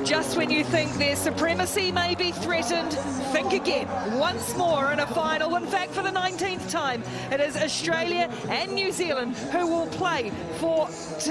Just when you think their supremacy may be threatened, think again. Once more in a final, in fact for the 19th time, it is Australia and New Zealand who will play for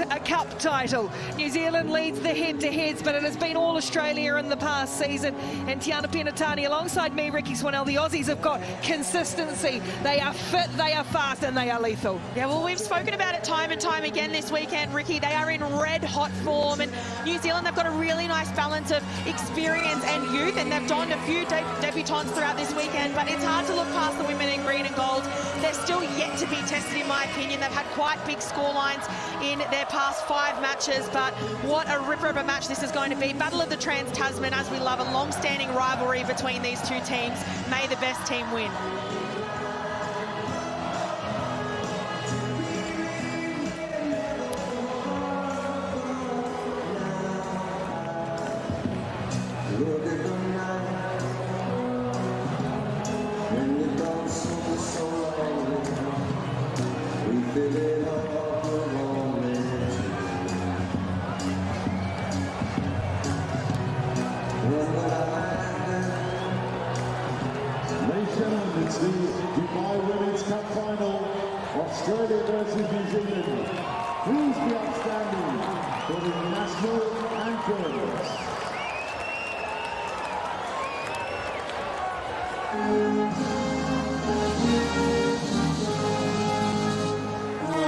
a cup title. New Zealand leads the head-to-heads, but it has been all Australia in the past season. And Tiana Penatani alongside me, Ricky Swanell, the Aussies have got consistency. They are fit, they are fast, and they are lethal. Yeah, well, we've spoken about it time and time again this weekend, Ricky. They are in red-hot form, and New Zealand, they've got a really nice balance of experience and youth, and they've donned a few debutants throughout this weekend, but it's hard to look past the women in green and gold. They're still yet to be tested, in my opinion. They've had quite big scorelines in their past 5 matches, but what a ripper of a match this is going to be. Battle of the Trans-Tasman, as we love, a long-standing rivalry between these two teams. May the best team win. It's the Dubai Women's Cup final, Australia versus New Zealand. Please be outstanding for the national anthems.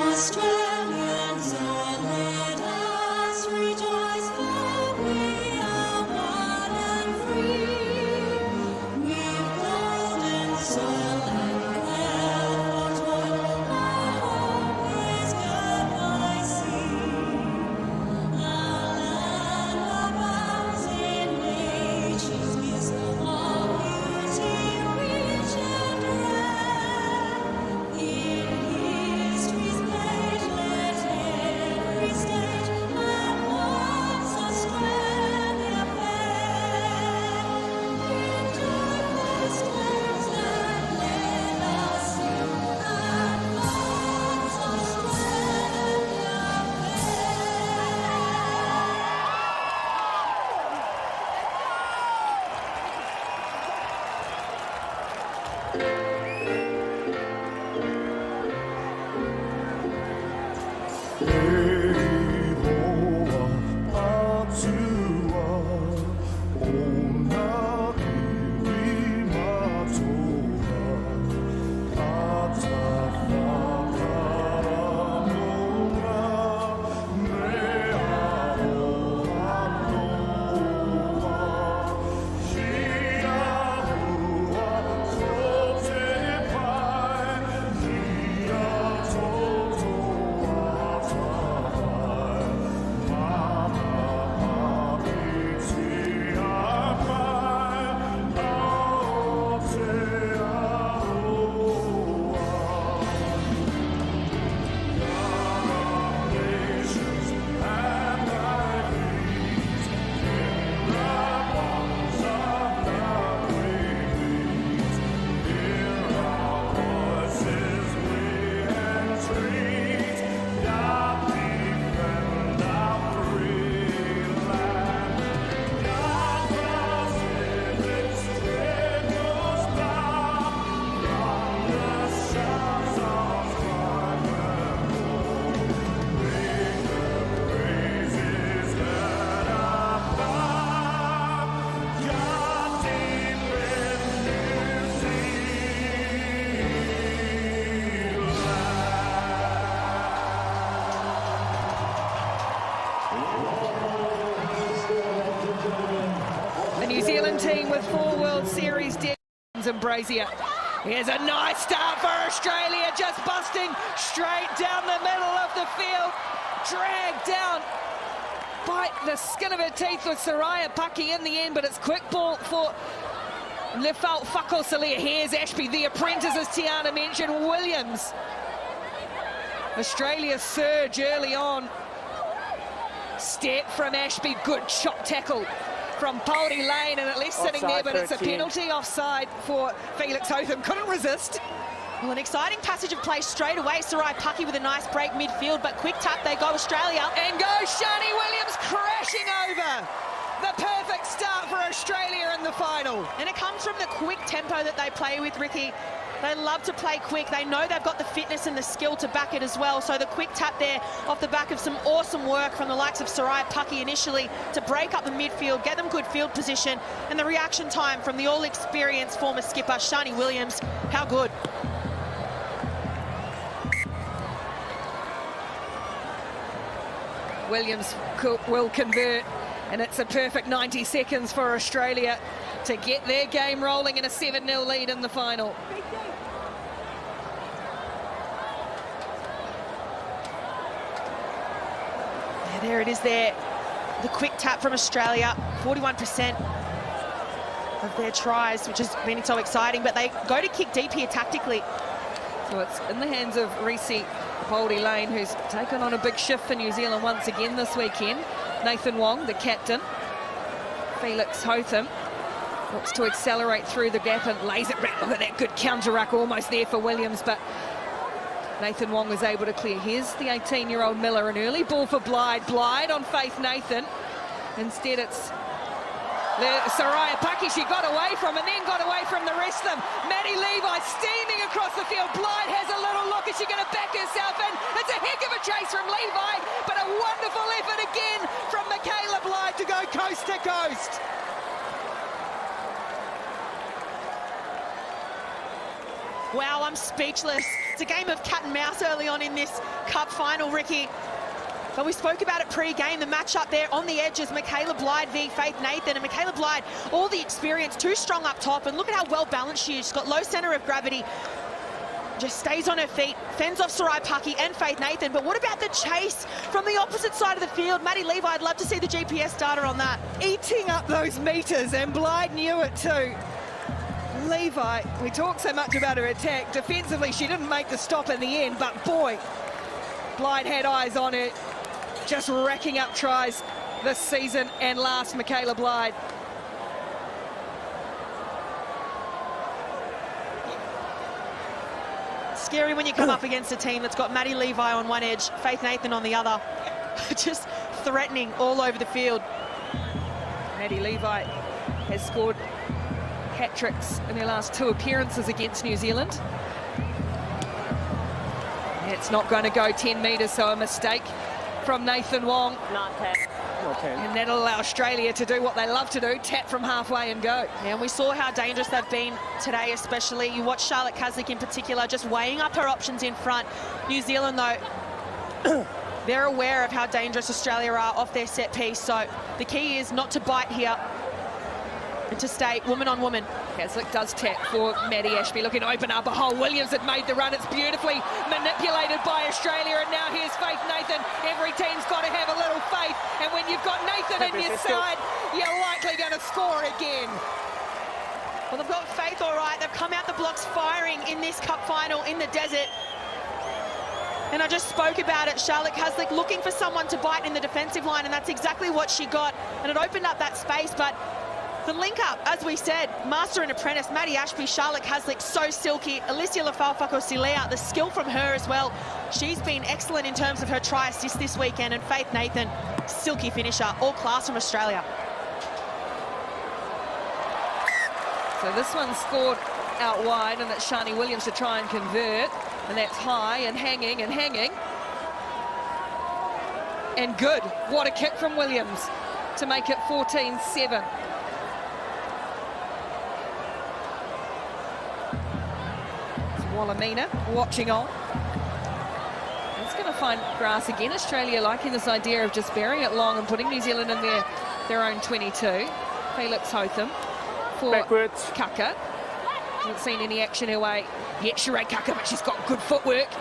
Australians, all let us rejoice, for we are one and free. We've golden soil and clear fortune, our home is good by sea. Our land abounds in nature's gifts, all beauty rich and rare. In history's page, let every stage at once Australia fair. In joyous times that let us sing, at once Australia The New Zealand team with 4 World Series debutants and Brazier. Here's a nice start for Australia, just busting straight down the middle of the field. Dragged down by the skin of her teeth with Soraya Paki in the end, but it's quick ball for Lefalt Whakosalia. Here's Ashby, the apprentice, as Tiana mentioned, Williams. Australia surge early on. Step from Ashby, good shot tackle from Poldy Lane, and at least sitting there, but it's a penalty offside for Felix Hotham. Couldn't resist. Well, an exciting passage of play straight away. Soraya Paki with a nice break midfield, but quick tap, they go Australia. And goes Shani Williams crashing over the perfect final. And it comes from the quick tempo that they play with, Ricky. They love to play quick. They know they've got the fitness and the skill to back it as well. So the quick tap there off the back of some awesome work from the likes of Soraya Pucky initially to break up the midfield, get them good field position, and the reaction time from the all-experienced former skipper, Shani Williams. How good. Williams will convert, and it's a perfect 90 seconds for Australia to get their game rolling in a 7-0 lead in the final. Yeah, there it is there. The quick tap from Australia, 41% of their tries, which has been so exciting, but they go to kick deep here tactically. So it's in the hands of Reese Lane, who's taken on a big shift for New Zealand once again this weekend. Nathan Wong, the captain. Felix Hotham looks to accelerate through the gap and lays it back. Look at that good counter-ruck almost there for Williams, but Nathan Wong was able to clear. Here's the 18-year-old Miller, an early ball for Blyde. Blyde on Faith Nathan. Instead it's Soraya Pucky. She got away from and then got away from the rest of them. Maddie Levi steaming across the field. Blyde has a little look. Is she going to back herself in? It's a heck of a chase from Levi, but a wonderful effort again from Michaela Blyde to go coast to coast. Wow, I'm speechless. It's a game of cat and mouse early on in this cup final, Ricky. But we spoke about it pre-game, the match-up there on the edges, Michaela Blyde v Faith Nathan. And Michaela Blyde, all the experience, too strong up top. And look at how well-balanced she is. She's got low centre of gravity. Just stays on her feet, fends off Soraya Pucky and Faith Nathan. But what about the chase from the opposite side of the field? Maddie Levi, I'd love to see the GPS data on that. Eating up those metres, and Blyde knew it too. Levi, we talk so much about her attack. Defensively, she didn't make the stop in the end, but boy, Blyde had eyes on her. Just racking up tries this season and last, Michaela Blyde. Scary when you come up against a team that's got Maddie Levi on one edge, Faith Nathan on the other. Just threatening all over the field. Maddie Levi has scored hat-tricks in her last 2 appearances against New Zealand. It's not going to go 10 metres, so a mistake from Nathan Wong. And that'll allow Australia to do what they love to do, tap from halfway and go. Yeah, and we saw how dangerous they've been today, especially. You watch Charlotte Caslick in particular, just weighing up her options in front. New Zealand, though, they're aware of how dangerous Australia are off their set piece. So the key is not to bite here and to stay woman on woman. Caslick does tap for Maddie Ashby, looking to open up a hole. Williams had made the run. It's beautifully manipulated by Australia, and now here's Faith Nathan. Every team's got to have a little faith, and when you've got Nathan in your side, you're likely going to score again. Well, they've got Faith all right. They've come out the blocks firing in this cup final in the desert. And I just spoke about it, Charlotte Caslick looking for someone to bite in the defensive line, and that's exactly what she got. And it opened up that space, but the link-up, as we said, master and apprentice, Maddie Ashby, Charlotte Caslick, so silky. Alicia Lafalfako-Silea, the skill from her as well. She's been excellent in terms of her try assist this weekend. And Faith Nathan, silky finisher, all class from Australia. So this one scored out wide, and that's Shani Williams to try and convert. And that's high and hanging and hanging. And good. What a kick from Williams to make it 14-7. Wallamina watching on. It's going to find grass again. Australia liking this idea of just burying it long and putting New Zealand in their own 22. Felix Hotham for backwards. Kaka. Haven't seen any action her way yet, Sheree Kaka, but she's got good footwork.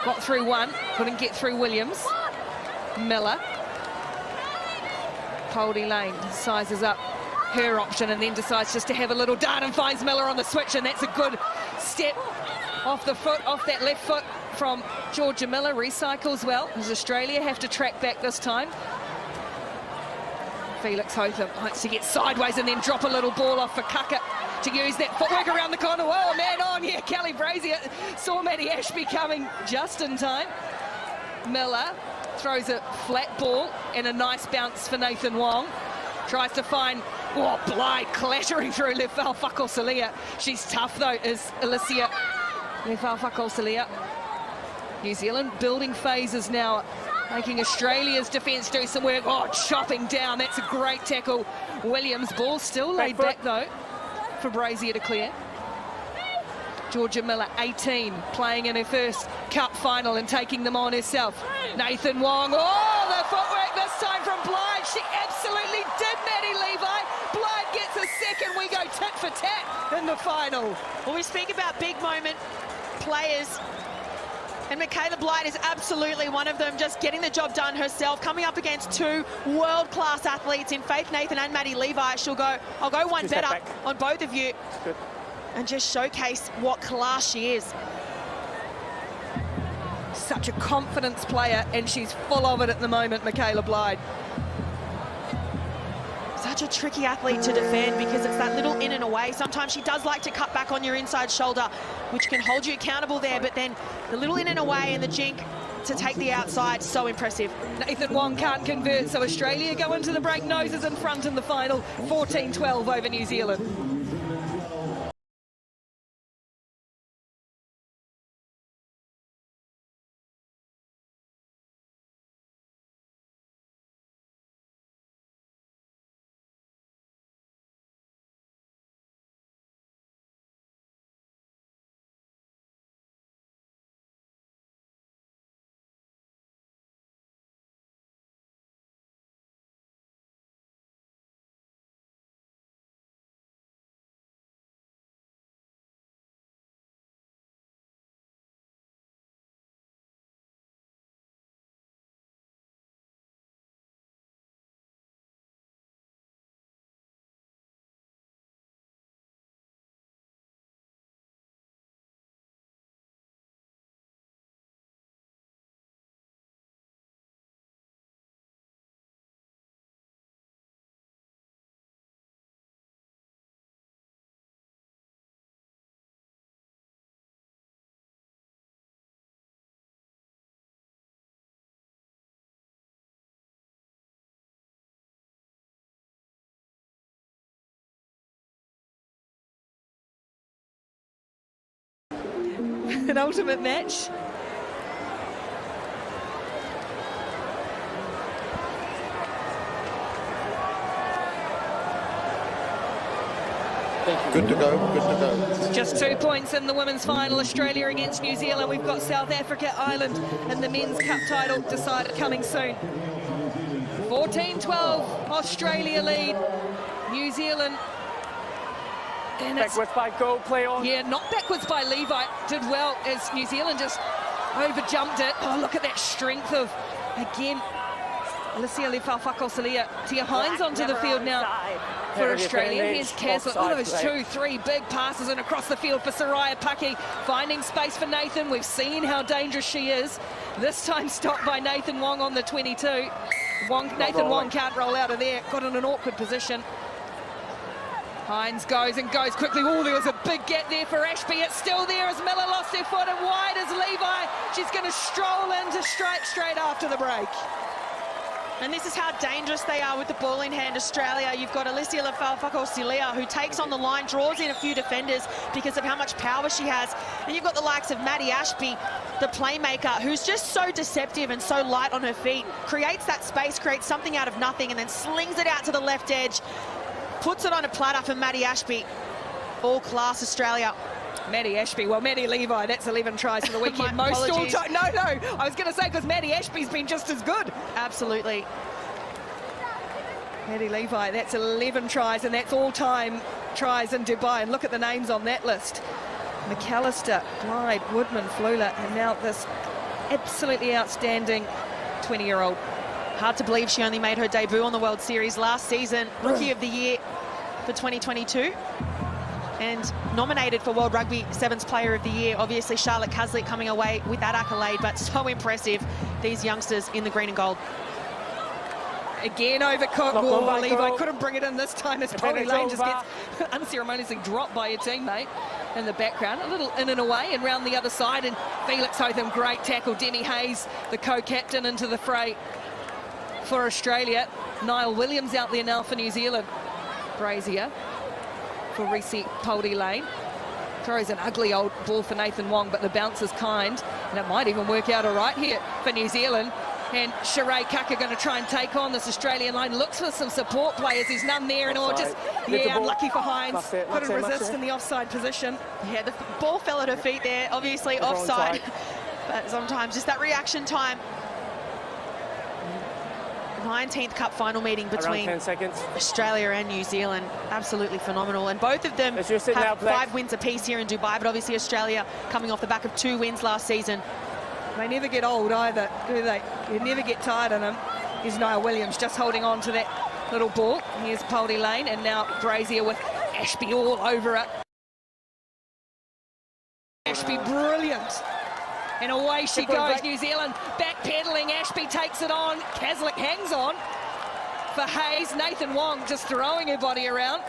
Got through one, couldn't get through Williams. Miller. Poldy Lane sizes up her option and then decides just to have a little dart and finds Miller on the switch, and that's a good step off the foot, off that left foot from Georgia Miller. Recycles well. Does Australia have to track back this time? Felix Hotham likes to get sideways and then drop a little ball off for Kaka to use that footwork around the corner. Whoa, man on here. Kelly Brazier saw Maddie Ashby coming just in time. Miller throws a flat ball and a nice bounce for Nathan Wong. Tries to find, Blythe clattering through Lefau-Fakosalia. She's tough though, is Alicia Lefau-Fakosalia. New Zealand building phases now, making Australia's defence do some work. Chopping down, that's a great tackle. Williams, ball still laid back though for Brazier to clear. Georgia Miller, 18, playing in her first cup final and taking them on herself. Nathan Wong, the footwork this time from Blythe. She absolutely did, Maddie Levi. Blythe gets a second. We go tit for tat in the final. Well, we speak about big moment players, and Michaela Blythe is absolutely one of them, just getting the job done herself, coming up against two world-class athletes in Faith Nathan and Maddie Levi. She'll go, I'll go one better on both of you. Good. And just showcase what class she is. Such a confidence player, and she's full of it at the moment, Michaela Blythe. Such a tricky athlete to defend because it's that little in and away. Sometimes she does like to cut back on your inside shoulder, which can hold you accountable there, but then the little in and away and the jink to take the outside, so impressive. Nathan Wong can't convert, so Australia go into the break, noses in front in the final, 14-12 over New Zealand. An ultimate match. Good to go, good to go. Just 2 points in the women's final, Australia against New Zealand. We've got South Africa, Ireland, and the men's cup title decided coming soon. 14-12, Australia lead. New Zealand. And Backwards by Go, play on. yeah, not backwards by Levi. Did well as New Zealand just over-jumped it. Look at that strength of, again, Alicia Lefau-Fakosalia. Tia Hines onto the field now for Australia. Here's Casler. Those 2-3 big passes and across the field for Soraya Paki, finding space for Nathan. We've seen how dangerous she is. This time stopped by Nathan Wong on the 22. Nathan Wong can't roll out of there. Got in an awkward position. Hines goes and goes quickly. There was a big gap there for Ashby. It's still there as Miller lost her foot, and wide as Levi. She's going to stroll into straight after the break. And this is how dangerous they are with the ball in hand, Australia. You've got Alicia Lefau-Fakosalia, who takes on the line, draws in a few defenders because of how much power she has. And you've got the likes of Maddie Ashby, the playmaker, who's just so deceptive and so light on her feet, creates that space, creates something out of nothing, and then slings it out to the left edge, puts it on a platter for Maddie Ashby. All class, Australia. Maddie Ashby, well, Maddie Levi, that's 11 tries for the weekend. Most all time. No, I was going to say, because Maddie Ashby's been just as good. Absolutely. Maddie Levi, that's 11 tries, and that's all-time tries in Dubai. And look at the names on that list. McAllister, Glyde, Woodman, Flula, and now this absolutely outstanding 20-year-old. Hard to believe she only made her debut on the World Series last season. Rookie of the Year for 2022. And nominated for World Rugby Sevens Player of the Year. Obviously, Charlotte Caslick coming away with that accolade, but so impressive, these youngsters in the green and gold. Again, overcooked. Levi couldn't bring it in this time as Polly Lane just gets unceremoniously dropped by her teammate in the background. A little in and away and round the other side. And Felix Hotham, great tackle. Demi Hayes, the co-captain, into the fray for Australia. Niall Williams out there now for New Zealand. Brazier for Reece Poldy Lane. Throws an ugly old ball for Nathan Wong, but the bounce is kind, and it might even work out all right here for New Zealand. And Sheree Kaka going to try and take on this Australian line. Looks for some support players. There's none there, and just, yeah, unlucky for Hines. Couldn't resist in the offside position. Yeah, the ball fell at her feet there, obviously offside. But sometimes just that reaction time. 19th Cup final meeting between 10 seconds. Australia and New Zealand. Absolutely phenomenal. And both of them have 5 wins apiece here in Dubai, but obviously Australia coming off the back of 2 wins last season. They never get old either, do they? You never get tired of them. Here's Niall Williams just holding on to that little ball. Here's Poldy Lane, and now Brazier with Ashby all over it. Ashby brilliant. And away she goes, New Zealand backpedaling. Ashby takes it on. Caslick hangs on for Hayes. Nathan Wong just throwing her body around.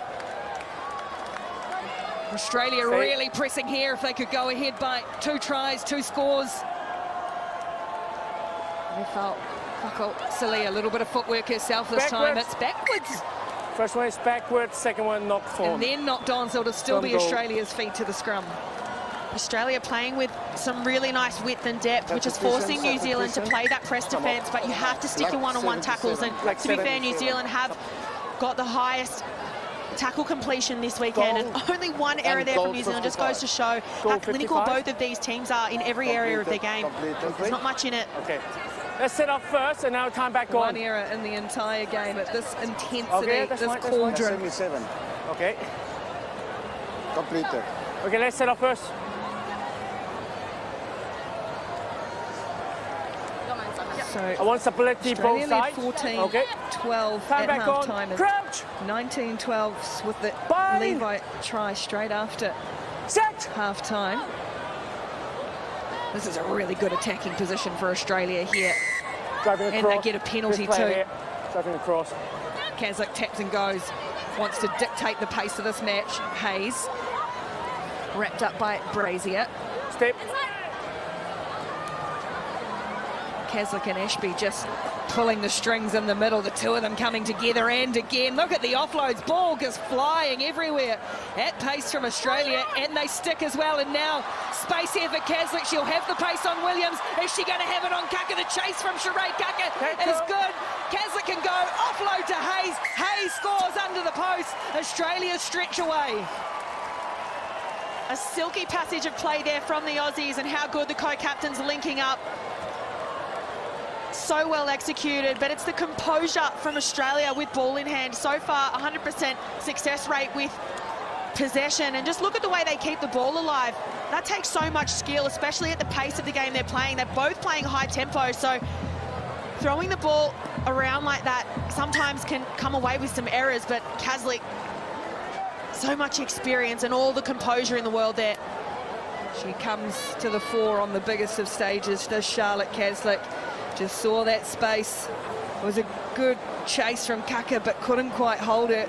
Australia really pressing here if they could go ahead by 2 tries, 2 scores. They felt Salia, a little bit of footwork herself this time. It's backwards. First one is backwards, second one knocked forward. And then knocked on, so it'll still be Australia's feet to the scrum. Australia playing with some really nice width and depth, which is forcing New Zealand to play that press defence, but you have to stick in one-on-one tackles. And to be fair, New Zealand have got the highest tackle completion this weekend, and only 1 error there from New Zealand. Just goes to show how clinical both of these teams are in every area of their game. There's not much in it. Okay. Let's set up first, and now time back on. 1 error in the entire game at this intensity, this cauldron. 77. Okay. Completed. Okay, let's set up first. So I want stability both sides. 14, okay. 12 time at back half on. time. Crouch. 19-12 with the Levi try straight after half time. This is a really good attacking position for Australia here. Driving and they get a penalty too. Driving across. Caslick taps and goes. Wants to dictate the pace of this match. Hayes. Wrapped up by Brazier. Step. Caslick and Ashby just pulling the strings in the middle, the two of them coming together, and again, look at the offloads, ball just flying everywhere at pace from Australia, and they stick as well. And now space here for Caslick. She'll have the pace on Williams. Is she going to have it on Kaka? The chase from Sheree Kaka is good. Caslick can go, offload to Hayes. Hayes scores under the post. Australia stretch away. A silky passage of play there from the Aussies, and how good the co-captains linking up. So well executed, but it's the composure from Australia with ball in hand. So far, 100% success rate with possession, and just look at the way they keep the ball alive. That takes so much skill, especially at the pace of the game they're playing. They're both playing high tempo, so throwing the ball around like that sometimes can come away with some errors, but Caslick, so much experience and all the composure in the world there. She comes to the fore on the biggest of stages, does Charlotte Caslick. Just saw that space. It was a good chase from Kaka, but couldn't quite hold it.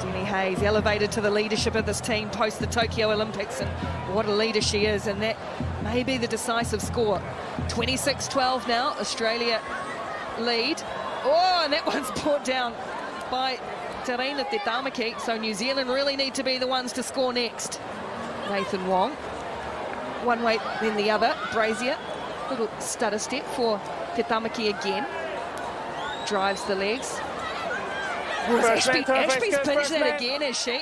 Denny Hayes elevated to the leadership of this team post the Tokyo Olympics, and what a leader she is, and that may be the decisive score. 26-12 now, Australia lead. Oh, and that one's brought down by Terina Tetamaki, so New Zealand really need to be the ones to score next. Nathan Wong, one way then the other. Brazier, little stutter step for Tetamaki again. Drives the legs. Ashby's pinched that again, is she?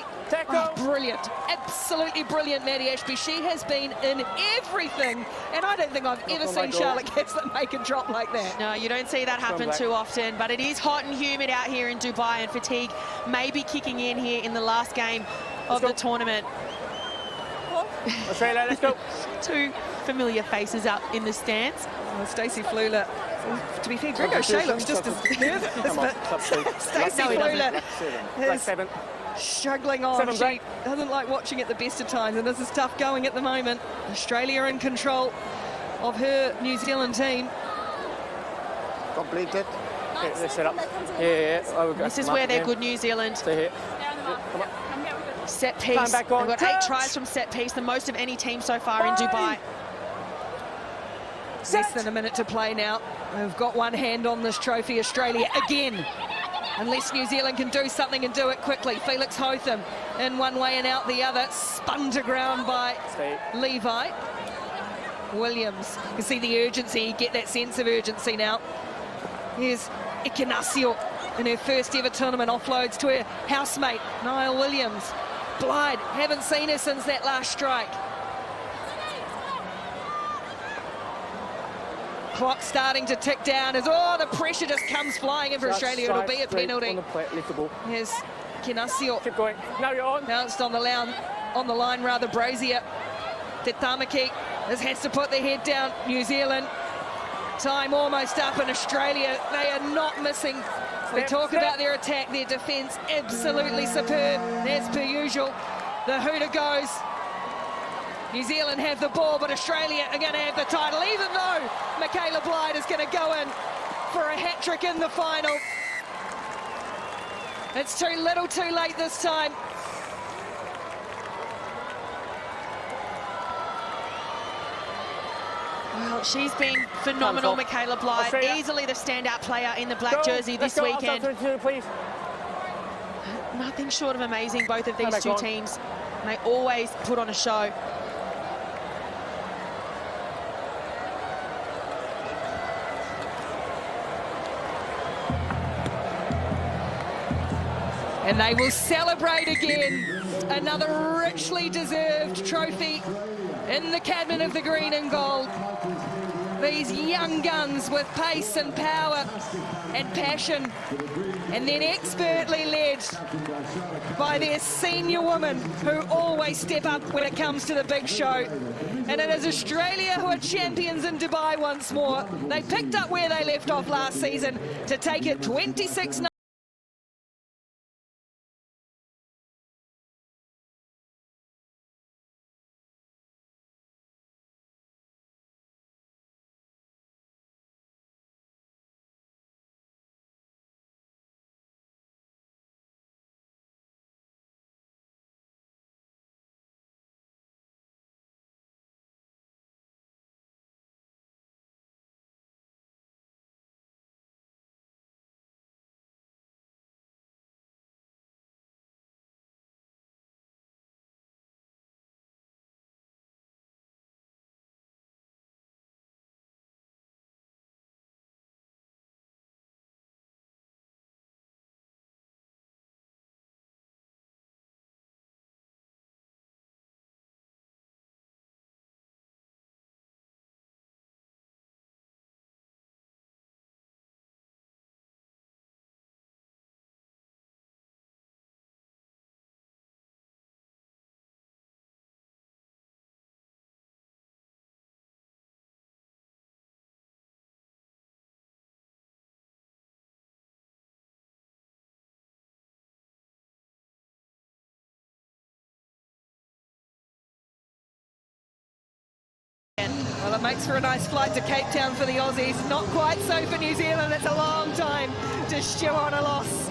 Oh, brilliant, absolutely brilliant, Maddie Ashby. She has been in everything, and I don't think I've ever seen Charlotte Caslick make a drop like that. No, you don't see that happen too often, but it is hot and humid out here in Dubai, and fatigue may be kicking in here in the last game of the tournament. Australia, let's go. 2 familiar faces up in the stands. Well, Stacey Flula, to be fair, Greg O'Shea looks just as nervous, but Stacey Flula is struggling on. She doesn't like watching at the best of times, and this is tough going at the moment. Australia in control of her New Zealand team. Completed. Okay, let's set up. Yeah. This is where they're good, New Zealand. Stay here. Set piece. Time back on. They've got 8 Touch. tries from set piece, the most of any team so far in Dubai. Less than a minute to play now. They've got one hand on this trophy, Australia again. Unless New Zealand can do something and do it quickly. Felix Hotham in one way and out the other. Spun to ground by Levi. Williams, you can see the urgency, you get that sense of urgency now. Here's Ignacio in her first ever tournament, offloads to her housemate, Niall Williams. Blyde, haven't seen her since that last strike. Clock starting to tick down as, the pressure just comes flying in for Australia. It'll be a penalty. Here's Ignacio. Keep going. Now you're on. Bounced on the line, Brazier. Te Tamaki has to put their head down. New Zealand, time almost up, in Australia, they are not missing. We talk about their attack, their defence, absolutely superb, as per usual. The hooter goes. New Zealand have the ball, but Australia are going to have the title, even though Michaela Blyde is going to go in for a hat-trick in the final. It's too little too late this time. Well, she's been phenomenal, Michaela Blyde. Australia. Easily the standout player in the black jersey this weekend. Please. Nothing short of amazing, both of these two teams. They always put on a show. And they will celebrate again. Another richly deserved trophy in the cabinet of the green and gold. These young guns with pace and power and passion, and then expertly led by their senior women who always step up when it comes to the big show. And it is Australia who are champions in Dubai once more. They picked up where they left off last season to take it 26-9. Well, it makes for a nice flight to Cape Town for the Aussies. Not quite so for New Zealand. It's a long time to stew on a loss.